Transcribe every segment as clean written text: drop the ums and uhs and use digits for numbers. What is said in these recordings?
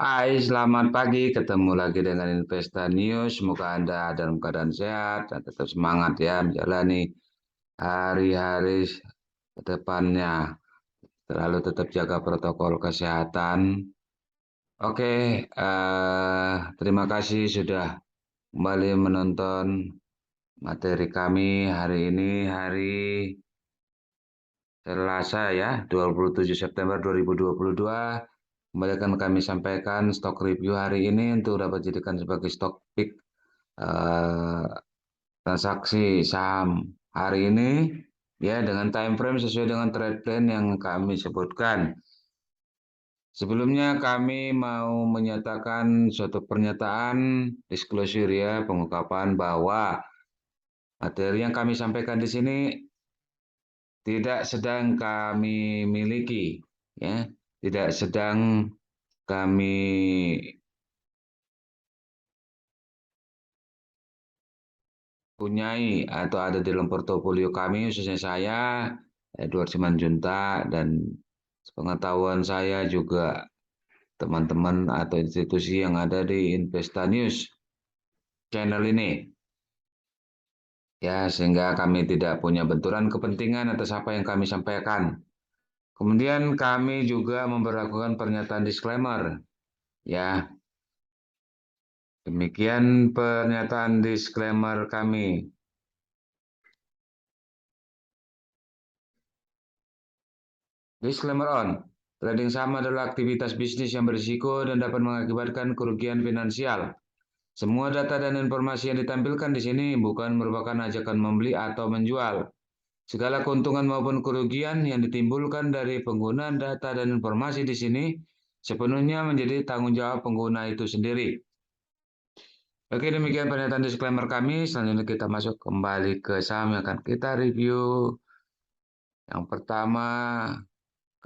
Hai, selamat pagi. Ketemu lagi dengan Investa News. Semoga Anda dalam keadaan sehat dan tetap semangat ya menjalani hari-hari ke depannya. Selalu tetap jaga protokol kesehatan. Oke, terima kasih sudah kembali menonton materi kami hari ini, hari Selasa ya, 27 September 2022. Kembali akan kami sampaikan stok review hari ini untuk dapat dijadikan sebagai stok pick eh, transaksi saham hari ini ya dengan time frame sesuai dengan trade plan yang kami sebutkan. Sebelumnya kami mau menyatakan suatu pernyataan disclosure ya, pengungkapan bahwa materi yang kami sampaikan di sini tidak sedang kami miliki ya, tidak sedang kami punyai atau ada di dalam portofolio kami, khususnya saya, Edward Simanjuntak, dan sepengetahuan saya juga teman-teman atau institusi yang ada di Investa News channel ini. Ya, sehingga kami tidak punya benturan kepentingan atas apa yang kami sampaikan. Kemudian kami juga memperlakukan pernyataan disclaimer. Ya, demikian pernyataan disclaimer kami. Disclaimer on. Trading saham adalah aktivitas bisnis yang berisiko dan dapat mengakibatkan kerugian finansial. Semua data dan informasi yang ditampilkan di sini bukan merupakan ajakan membeli atau menjual. Segala keuntungan maupun kerugian yang ditimbulkan dari penggunaan data dan informasi di sini sepenuhnya menjadi tanggung jawab pengguna itu sendiri. Oke, demikian pernyataan disclaimer kami. Selanjutnya kita masuk kembali ke saham yang akan kita review. Yang pertama,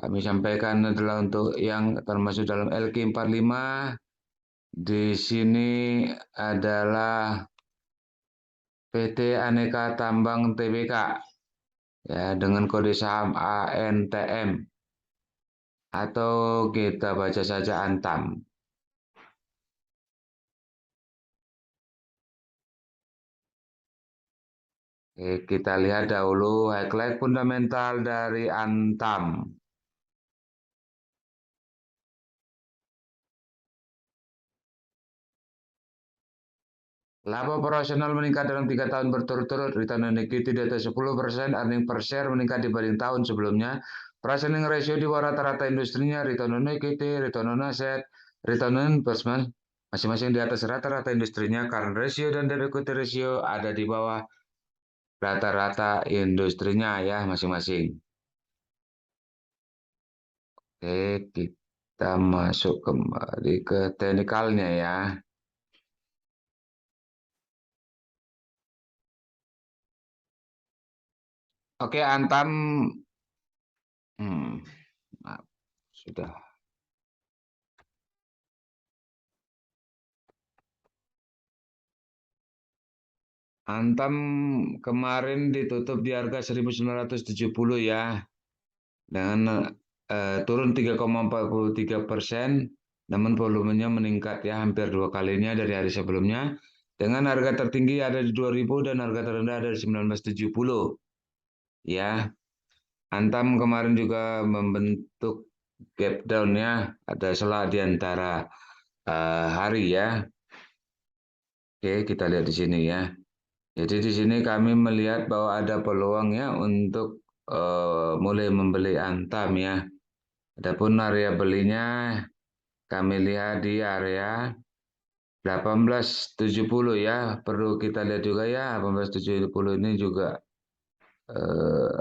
kami sampaikan adalah untuk yang termasuk dalam LQ45. Di sini adalah PT Aneka Tambang Tbk ya dengan kode saham ANTM atau kita baca saja Antam. Oke, kita lihat dahulu highlight fundamental dari Antam. Laba operasional meningkat dalam 3 tahun berturut-turut, return on equity di atas 10%, earning per share meningkat dibanding tahun sebelumnya, price earning ratio di bawah rata-rata industrinya, return on equity, return on asset, return on investment, masing-masing di atas rata-rata industrinya, current ratio dan debt equity ratio ada di bawah rata-rata industrinya ya masing-masing. Oke, kita masuk kembali ke teknikalnya ya. Oke, Antam, maaf, sudah. Antam kemarin ditutup di harga 1970 ya, dengan turun 3,43%, namun volumenya meningkat ya hampir 2 kalinya dari hari sebelumnya. Dengan harga tertinggi ada di 2000 dan harga terendah ada di 1970. Ya, Antam kemarin juga membentuk gap down ya, ada celah di antara hari ya. Oke, kita lihat di sini ya. Jadi di sini kami melihat bahwa ada peluang ya untuk mulai membeli Antam ya. Adapun area belinya kami lihat di area 1870 ya. Perlu kita lihat juga ya 1870 ini juga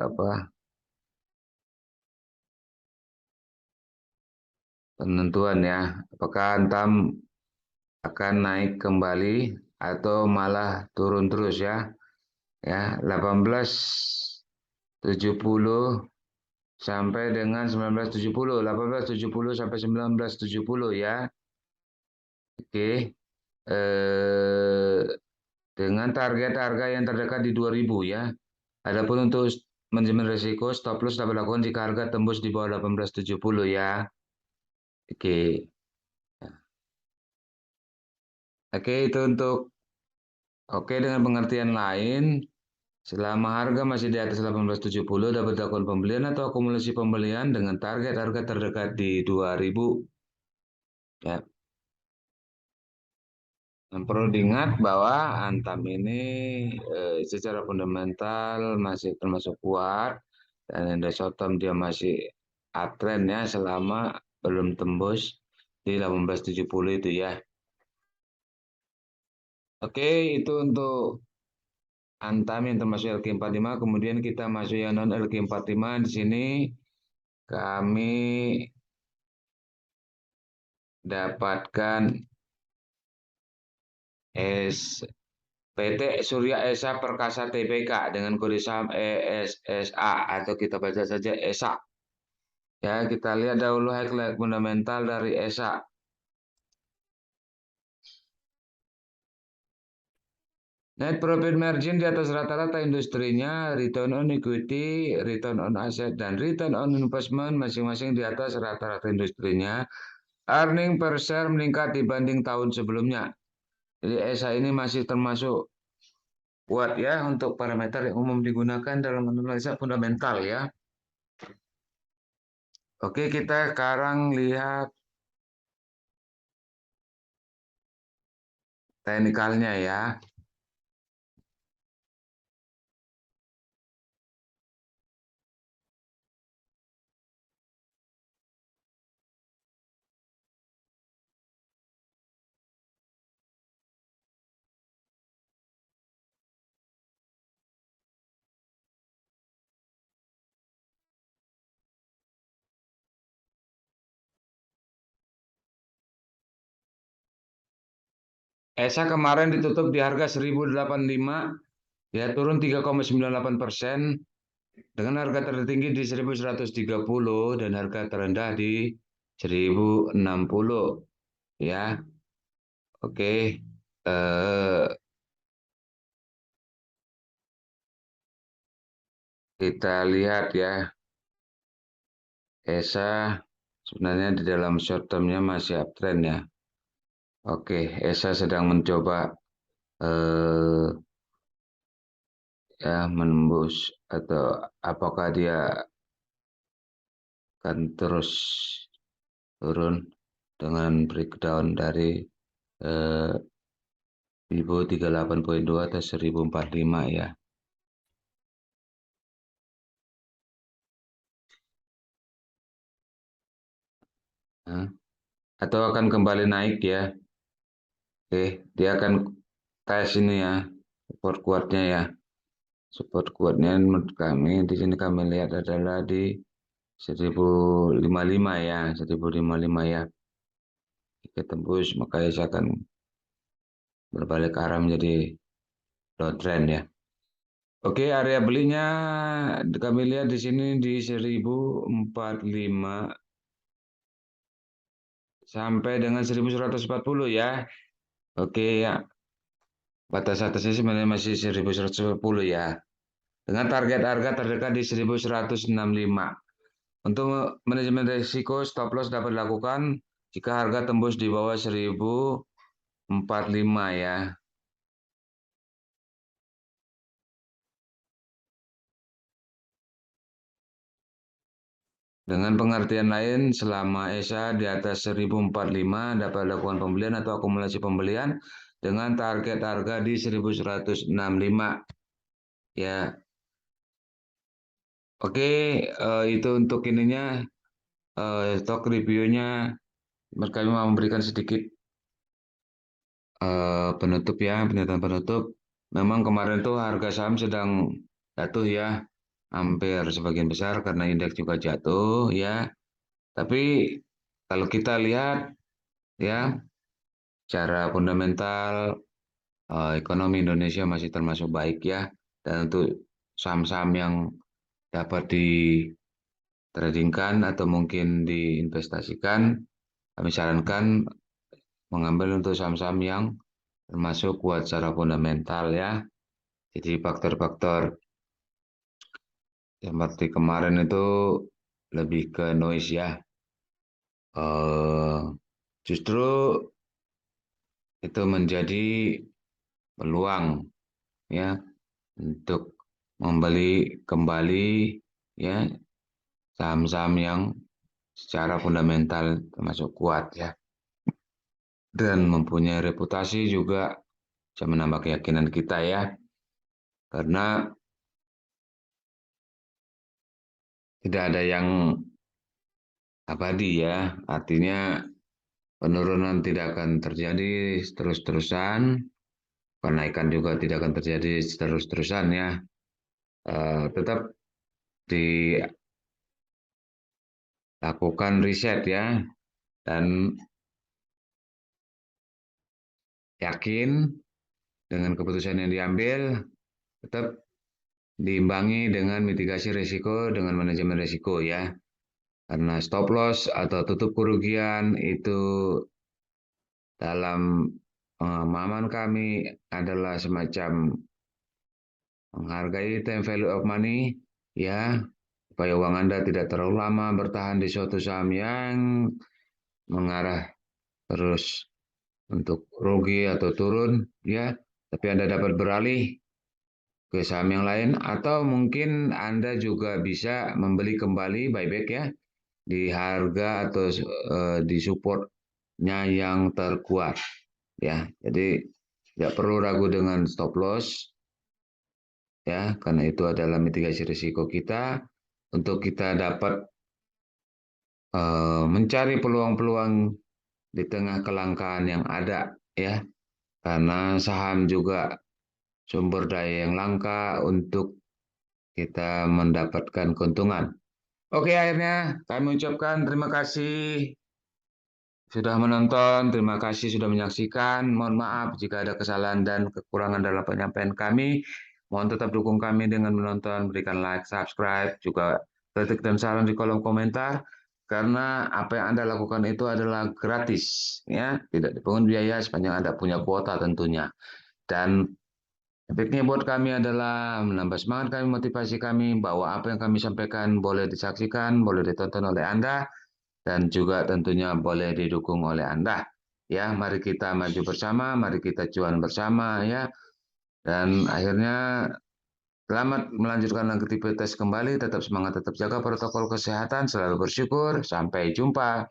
apa penentuan ya. Apakah Antam akan naik kembali atau malah turun terus ya. Ya, 1870 sampai dengan 1970, 1870 sampai 1970 ya. Oke. Eh, dengan target harga yang terdekat di 2000 ya. Adapun untuk manajemen risiko stop loss dapat dilakukan jika harga tembus di bawah 1870 ya. Oke. Oke, itu untuk oke dengan pengertian lain, selama harga masih di atas 1870 dapat dilakukan pembelian atau akumulasi pembelian dengan target harga terdekat di 2000. Ya, yang perlu diingat bahwa Antam ini secara fundamental masih termasuk kuat dan yang short term dia masih uptrend ya selama belum tembus di 1870 itu ya. Oke, itu untuk Antam yang termasuk LQ45. Kemudian kita masuk yang non LQ45. Di sini kami dapatkan PT Surya Esa Perkasa Tbk dengan kode saham ESSA atau kita baca saja ESA. Ya, kita lihat dahulu highlight fundamental dari ESA. Net profit margin di atas rata-rata industrinya, return on equity, return on asset, dan return on investment masing-masing di atas rata-rata industrinya. Earning per share meningkat dibanding tahun sebelumnya. Jadi ESA ini masih termasuk kuat ya untuk parameter yang umum digunakan dalam analisa fundamental ya. Oke, kita sekarang lihat teknikalnya ya. ESA kemarin ditutup di harga 1085, ya turun 3,98%, dengan harga tertinggi di 1130 dan harga terendah di 1060 ya. Oke. Eh, kita lihat ya, ESA sebenarnya di dalam short termnya masih uptrend ya. Oke, ESA sedang mencoba eh, ya menembus atau apakah dia akan terus turun dengan breakdown dari eh, Vivo 38.2 atau 1045 ya. Nah, atau akan kembali naik ya. Oke, dia akan tes ini ya, support kuatnya ya. Support kuatnya menurut kami di sini kami lihat adalah di 1055 ya, 1055 ya. Jika tembus maka saya akan berbalik arah menjadi downtrend ya. Oke, area belinya kami lihat di sini di 1045 sampai dengan 1140 ya. Oke ya, batas atasnya sebenarnya masih 1140 ya. Dengan target harga terdekat di 1165. Untuk manajemen risiko stop loss dapat dilakukan jika harga tembus di bawah 1045 ya. Dengan pengertian lain, selama ESA di atas 1045 dapat dilakukan pembelian atau akumulasi pembelian dengan target harga di 1165 ya. Oke, itu untuk ininya stok reviewnya. Kami mau memberikan sedikit penutup ya, pernyataan penutup. Memang kemarin tuh harga saham sedang jatuh ya, hampir sebagian besar karena indeks juga jatuh ya. Tapi kalau kita lihat ya, secara fundamental ekonomi Indonesia masih termasuk baik ya. Dan untuk saham-saham yang dapat ditradingkan atau mungkin diinvestasikan, kami sarankan mengambil untuk saham-saham yang termasuk kuat secara fundamental ya. Jadi faktor-faktor yang seperti kemarin itu lebih ke noise ya. Eh, justru itu menjadi peluang ya untuk membeli kembali ya saham-saham yang secara fundamental termasuk kuat ya, dan mempunyai reputasi juga bisa menambah keyakinan kita ya, karena tidak ada yang abadi ya, artinya penurunan tidak akan terjadi terus-terusan, kenaikan juga tidak akan terjadi terus-terusan ya. Tetap dilakukan riset ya, dan yakin dengan keputusan yang diambil, tetap diimbangi dengan mitigasi risiko dengan manajemen risiko ya. Karena stop loss atau tutup kerugian itu dalam pemahaman kami adalah semacam menghargai time value of money ya, supaya uang Anda tidak terlalu lama bertahan di suatu saham yang mengarah terus untuk rugi atau turun ya, tapi Anda dapat beralih ke saham yang lain, atau mungkin Anda juga bisa membeli kembali buyback ya di harga atau di supportnya yang terkuat ya. Jadi tidak perlu ragu dengan stop loss ya, karena itu adalah mitigasi risiko kita untuk kita dapat mencari peluang-peluang di tengah kelangkaan yang ada ya, karena saham juga sumber daya yang langka untuk kita mendapatkan keuntungan. Oke, akhirnya kami ucapkan terima kasih sudah menonton, terima kasih sudah menyaksikan. Mohon maaf jika ada kesalahan dan kekurangan dalam penyampaian kami. Mohon tetap dukung kami dengan menonton, berikan like, subscribe, juga kritik dan saran di kolom komentar. Karena apa yang Anda lakukan itu adalah gratis, ya, tidak dipungut biaya sepanjang Anda punya kuota tentunya. Dan efeknya buat kami adalah menambah semangat kami, motivasi kami, bahwa apa yang kami sampaikan boleh disaksikan, boleh ditonton oleh Anda, dan juga tentunya boleh didukung oleh Anda. Ya, mari kita maju bersama, mari kita cuan bersama ya. Dan akhirnya selamat melanjutkan aktivitas kembali, tetap semangat, tetap jaga protokol kesehatan, selalu bersyukur, sampai jumpa.